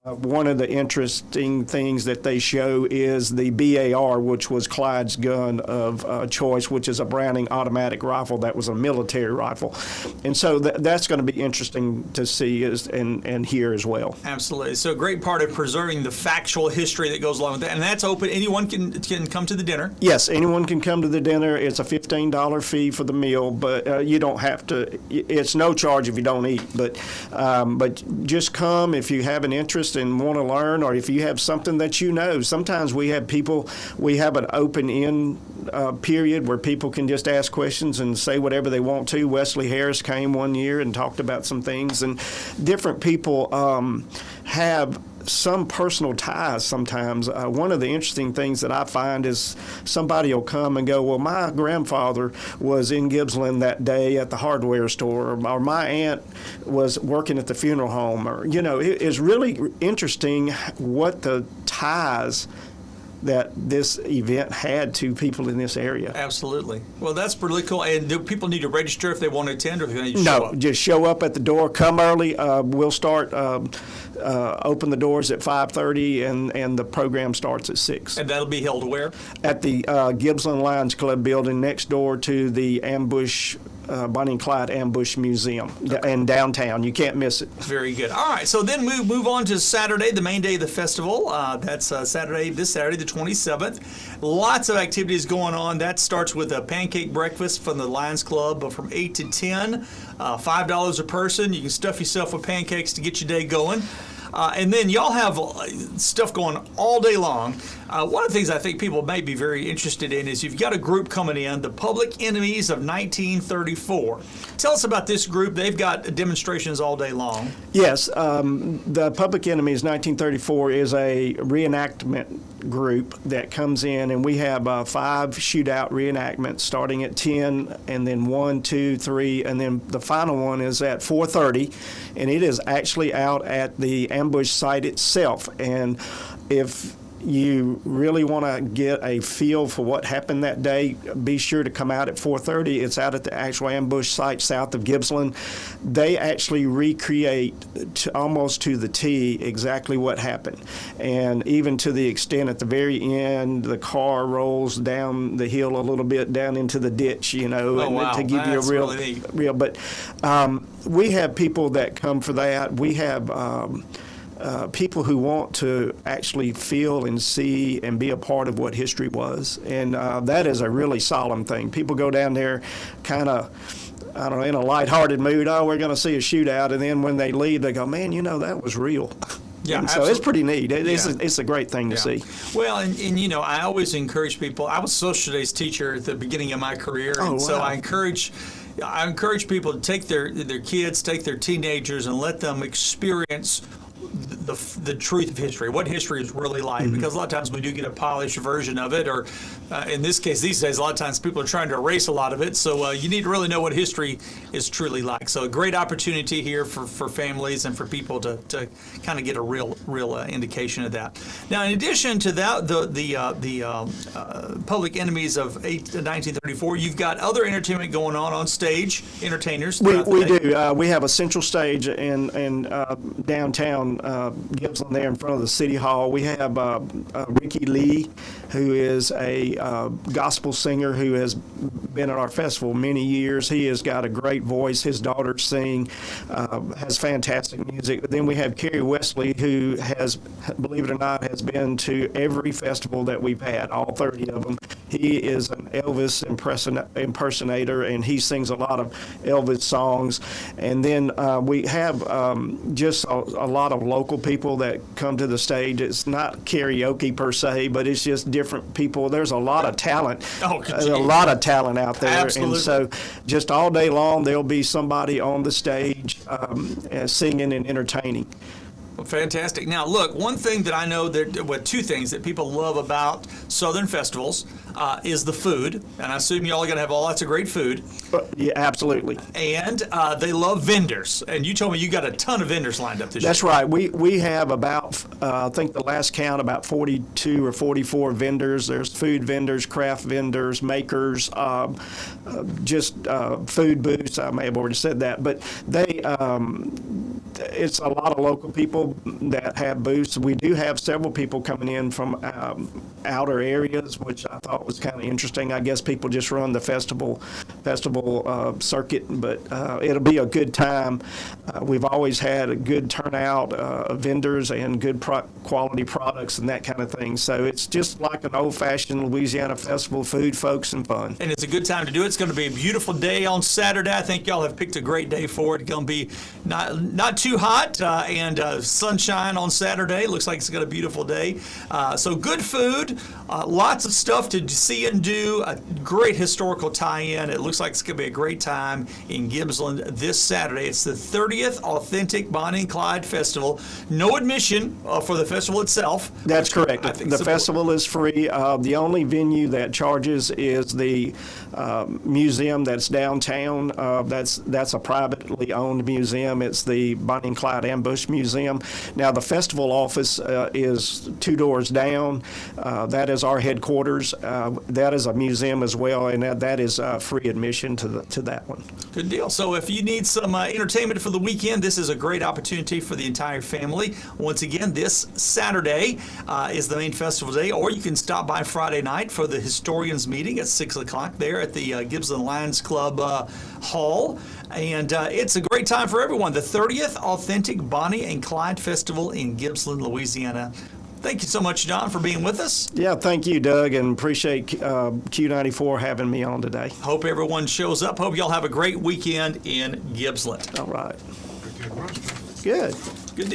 One of the interesting things that they show is the BAR, which was Clyde's gun of choice, which is a Browning automatic rifle that was a military rifle. And so that's going to be interesting to see and hear as well. Absolutely. So a great part of preserving the factual history that goes along with that. And that's open. Anyone can come to the dinner? Yes, anyone can come to the dinner. It's a $15 fee for the meal, but you don't have to. It's no charge if you don't eat. But just come if you have an interest and want to learn, or if you have something that you know. Sometimes we have an open-end period where people can just ask questions and say whatever they want to. Wesley Harris came one year and talked about some things, and different people have some personal ties sometimes. One of the interesting things that I find is somebody will come and go, well, my grandfather was in Gippsland that day at the hardware store, or my aunt was working at the funeral home, or, it is really interesting what the ties that this event had to people in this area. Absolutely. Well, that's really cool. And do people need to register if they want to attend, or do they need to show up? No, just show up at the door. Come early. We'll start open the doors at 5:30, and the program starts at 6. And that'll be held where? At the Gippsland Lions Club building next door to the Ambush Bonnie and Clyde Ambush Museum in downtown. You can't miss it. Very good. All right, so then we move on to Saturday, the main day of the festival. That's this Saturday, the 27th. Lots of activities going on. That starts with a pancake breakfast from the Lions Club from 8 to 10, $5 a person. You can stuff yourself with pancakes to get your day going. And then y'all have stuff going all day long. One of the things I think people may be very interested in is you've got a group coming in, the Public Enemies of 1934. Tell us about this group. They've got demonstrations all day long. Yes, the Public Enemies 1934 is a reenactment group that comes in, and we have 5 shootout reenactments starting at 10, and then 1, 2, 3, and then the final one is at 4:30, and it is actually out at the ambush site itself. And if you really want to get a feel for what happened that day, be sure to come out at 4:30. It's out at the actual ambush site south of Gippsland. They actually recreate almost to the T exactly what happened, and even to the extent at the very end, the car rolls down the hill a little bit down into the ditch, Oh, wow. to give you a real. But we have people that come for that. We have people who want to actually feel and see and be a part of what history was. And that is a really solemn thing. People go down there kind of, I don't know, in a lighthearted mood. Oh, we're going to see a shootout. And then when they leave, they go, man, that was real. Yeah, and so it's pretty neat. It's a great thing to see. Well, and I always encourage people. I was a social studies teacher at the beginning of my career, and so I encourage people to take their kids, take their teenagers, and let them experience the truth of history, what history is really like, because a lot of times we do get a polished version of it, or in this case, these days, a lot of times people are trying to erase a lot of it, so you need to really know what history is truly like. So a great opportunity here for families and for people to kind of get a real indication of that. Now, in addition to that, the Public Enemies of 1934, you've got other entertainment going on stage, entertainers. We do. We have a central stage in downtown Gippsland there in front of the City Hall. We have Ricky Lee, who is a gospel singer who has been at our festival many years. He has got a great voice. His daughters sing, has fantastic music. But then we have Kerry Wesley, who has, believe it or not, has been to every festival that we've had, all 30 of them. He is an Elvis impersonator, and he sings a lot of Elvis songs. And then we have just a lot of local people that come to the stage. It's not karaoke per se, but it's just different people. There's a lot of talent. A lot of talent out there. Absolutely. And so just all day long, there'll be somebody on the stage singing and entertaining. Well, fantastic. Now, look, one thing that I know two things that people love about Southern festivals is the food, and I assume y'all are going to have lots of great food. Yeah, absolutely. And they love vendors, and you told me you got a ton of vendors lined up this year. That's right. We have about, I think the last count, about 42 or 44 vendors. There's food vendors, craft vendors, makers, just food booths. I may have already said that, but they it's a lot of local people that have booths. We do have several people coming in from outer areas, which I thought was kind of interesting. I guess people just run the festival circuit, but it'll be a good time. We've always had a good turnout of vendors and good quality products and that kind of thing. So it's just like an old-fashioned Louisiana festival, food, folks, and fun. And it's a good time to do it. It's going to be a beautiful day on Saturday. I think y'all have picked a great day for it. It's going to be not too hot and sunshine on Saturday. Looks like it's got a beautiful day. So good food, lots of stuff to see and do, a great historical tie-in. It looks like it's going to be a great time in Gibbsland this Saturday. It's the 30th Authentic Bonnie and Clyde Festival. No admission for the festival itself. That's correct. The festival is free. The only venue that charges is the museum that's downtown. That's a privately owned museum. It's the Bonnie and Clyde Ambush Museum. Now, the festival office is 2 doors down. That is our headquarters. That is a museum as well, and that is free admission to that one. Good deal. So if you need some entertainment for the weekend, this is a great opportunity for the entire family. Once again, this Saturday is the main festival day, or you can stop by Friday night for the historians meeting at 6 o'clock there at the Gibbsland Lions Club Hall. And it's a great time for everyone. The 30th Authentic Bonnie and Clyde Festival in Gibbsland, Louisiana. Thank you so much, John, for being with us. Yeah, thank you, Doug, and appreciate Q94 having me on today. Hope everyone shows up. Hope y'all have a great weekend in Gibbsland. All right. Good. Good deal.